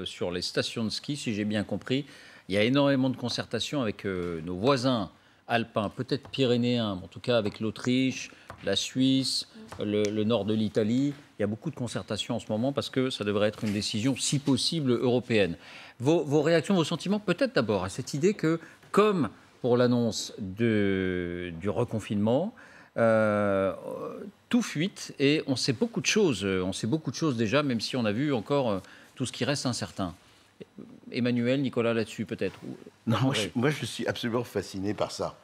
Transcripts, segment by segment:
sur les stations de ski, si j'ai bien compris. Il y a énormément de concertation avec nos voisins alpins, peut-être pyrénéens, mais en tout cas avec l'Autriche, la Suisse, le nord de l'Italie. Il y a beaucoup de concertation en ce moment parce que ça devrait être une décision, si possible, européenne. Vos réactions, vos sentiments, peut-être d'abord à cette idée que, comme pour l'annonce du reconfinement, tout fuite et on sait beaucoup de choses. On sait beaucoup de choses déjà, même si on a vu encore tout ce qui reste incertain. Emmanuel, Nicolas, là-dessus, peut-être. Non, moi, je suis absolument fasciné par ça.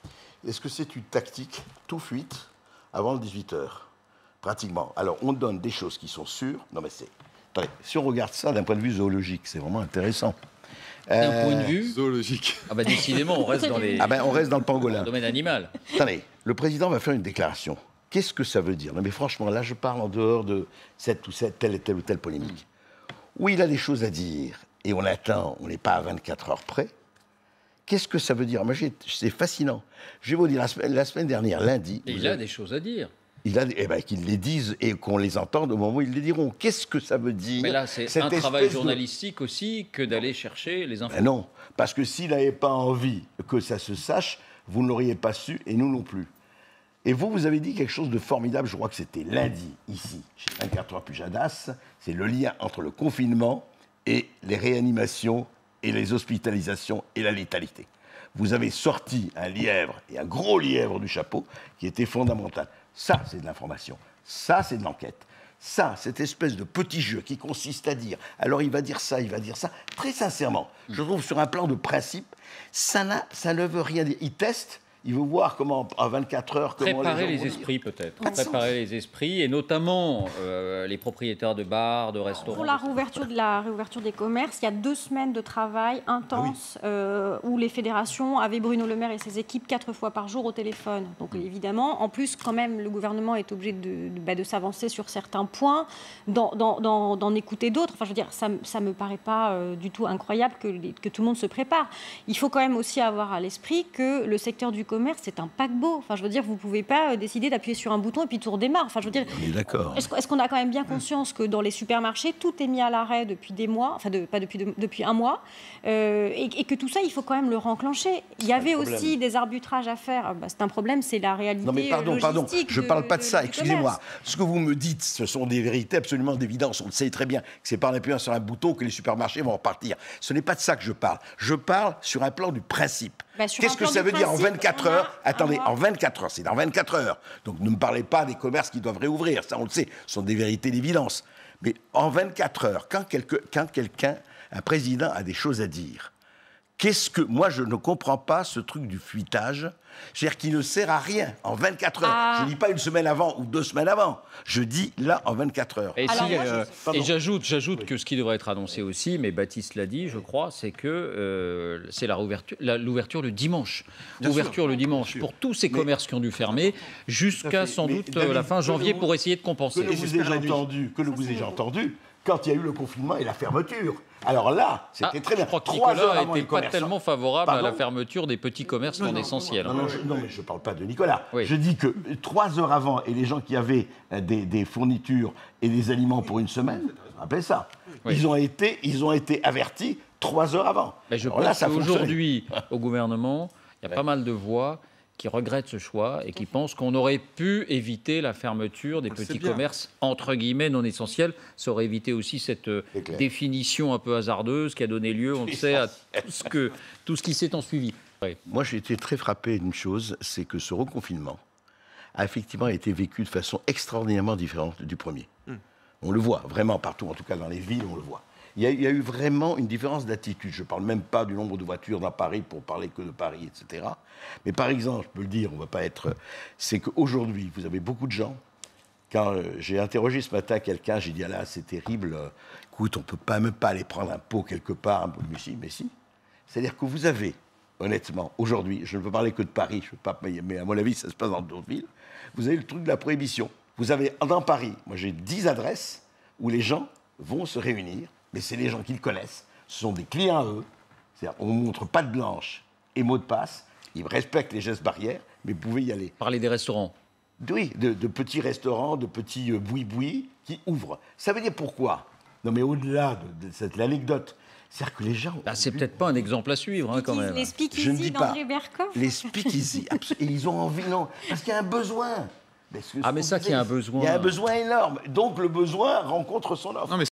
Est-ce que c'est une tactique? Tout fuite avant le 18h, pratiquement. Alors, on donne des choses qui sont sûres. Non, mais c'est... Attendez, si on regarde ça d'un point de vue zoologique, c'est vraiment intéressant. D'un point de vue zoologique. Ah ben décidément, on reste dans les... Ah ben, on reste dans le pangolin. Dans le domaine animal. Attendez, le président va faire une déclaration. Qu'est-ce que ça veut dire? Non, mais franchement, là, je parle en dehors de telle ou telle polémique. Oui, il a des choses à dire, et on attend, on n'est pas à 24 heures près. Qu'est-ce que ça veut dire? Moi, c'est fascinant. Je vais vous dire, la semaine dernière, lundi... Et il a des choses à dire. Eh ben, qu'ils les disent et qu'on les entende au moment où ils les diront. Qu'est-ce que ça veut dire? Mais là, c'est un travail journalistique aussi que d'aller chercher les infos. Ben non, parce que s'il n'avait pas envie que ça se sache, vous ne l'auriez pas su, et nous non plus. Et vous avez dit quelque chose de formidable, je crois que c'était lundi, ici, chez 24 heures Pujadas, c'est le lien entre le confinement et les réanimations et les hospitalisations et la létalité. Vous avez sorti un lièvre, et un gros lièvre du chapeau, qui était fondamental. Ça, c'est de l'information. Ça, c'est de l'enquête. Ça, cette espèce de petit jeu qui consiste à dire, alors il va dire ça, il va dire ça. Très sincèrement, je trouve sur un plan de principe, ça ne veut rien dire. Il teste. Il veut voir comment, en 24 heures... Préparer les esprits, peut-être. Préparer les esprits, et notamment les propriétaires de bars, de restaurants. Pour la réouverture des commerces, il y a 2 semaines de travail intense où les fédérations avaient Bruno Le Maire et ses équipes 4 fois par jour au téléphone. Donc évidemment, en plus, quand même, le gouvernement est obligé de s'avancer sur certains points, d'en écouter d'autres. Enfin, je veux dire, ça ne me paraît pas du tout incroyable que tout le monde se prépare. Il faut quand même aussi avoir à l'esprit que le secteur du commerce, c'est un paquebot. Enfin, je veux dire, vous ne pouvez pas décider d'appuyer sur un bouton et puis tout redémarre. Enfin, je veux dire, on est d'accord. Est-ce qu'on a quand même bien conscience que dans les supermarchés, tout est mis à l'arrêt depuis des mois, enfin, pas depuis un mois, et que tout ça, il faut quand même le renclencher. Il y avait aussi des arbitrages à faire. C'est un problème, c'est la réalité. Non, mais pardon, je ne parle pas de ça, excusez-moi. Ce que vous me dites, ce sont des vérités absolument d'évidence. On le sait très bien que c'est par l'appuyant sur un bouton que les supermarchés vont repartir. Ce n'est pas de ça que je parle. Je parle sur un plan du principe. Qu'est-ce que ça veut dire en 24 heures? Attendez, en 24 heures, c'est dans 24 heures. Donc ne me parlez pas des commerces qui doivent réouvrir, ça on le sait, ce sont des vérités d'évidence. Mais en 24 heures, quand quelqu'un, un président a des choses à dire, moi, je ne comprends pas ce truc du fuitage, c'est-à-dire qui ne sert à rien en 24 heures. Je ne dis pas une semaine avant ou 2 semaines avant. Je dis là en 24 heures. Et, j'ajoute que ce qui devrait être annoncé aussi, mais Baptiste l'a dit, je crois, c'est que c'est l'ouverture le dimanche. L'ouverture le dimanche pour tous ces commerces qui ont dû fermer jusqu'à sans doute la fin janvier pour essayer de compenser. Que le vous ai-je entendu quand il y a eu le confinement et la fermeture. Alors là, c'était très bien. Je crois que Nicolas n'était pas tellement favorable à la fermeture des petits commerces non essentiels. Non, mais je ne parle pas de Nicolas. Oui. Je dis que 3 heures avant, et les gens qui avaient des fournitures et des aliments pour une semaine, rappelez ça, oui. ils ont été avertis 3 heures avant. Mais je pense qu'aujourd'hui, au gouvernement, il y a pas mal de voix qui regrettent ce choix et qui pensent qu'on aurait pu éviter la fermeture des petits commerces, entre guillemets, non essentiels. Ça aurait évité aussi cette définition un peu hasardeuse qui a donné lieu, on le sait, à tout ce qui s'est ensuivi. Ouais. Moi, j'ai été très frappé d'une chose, c'est que ce reconfinement a effectivement été vécu de façon extraordinairement différente du premier. On le voit vraiment partout, en tout cas dans les villes, on le voit. Il y a eu vraiment une différence d'attitude. Je ne parle même pas du nombre de voitures dans Paris pour parler que de Paris, etc. Mais par exemple, je peux le dire, on ne va pas être... C'est qu'aujourd'hui, vous avez beaucoup de gens. Quand j'ai interrogé ce matin quelqu'un, j'ai dit, ah là, c'est terrible. Écoute, on ne peut même pas aller prendre un pot quelque part. Mais si. C'est-à-dire que vous avez, honnêtement, aujourd'hui, je ne veux parler que de Paris, mais à mon avis, ça se passe dans d'autres villes, vous avez le truc de la prohibition. Vous avez, dans Paris, moi j'ai 10 adresses où les gens vont se réunir, mais c'est les gens qu'ils connaissent, ce sont des clients à eux, c'est-à-dire on ne montre pas de blanche et mot de passe, ils respectent les gestes barrières, mais vous pouvez y aller. Parler des restaurants. Oui, de petits restaurants, de petits boui-boui qui ouvrent. Ça veut dire pourquoi? Non, mais au-delà de cette l'anecdote, c'est-à-dire que les gens... C'est peut-être pas un exemple à suivre, quand même. Les Je ne speakeasy dis pas. d'André Berkoff. Les speakeasy, et ils ont envie, non, parce qu'il y a un besoin. Mais ça qu'il y a un besoin. Il y a un besoin énorme. Donc le besoin rencontre son offre. Non, mais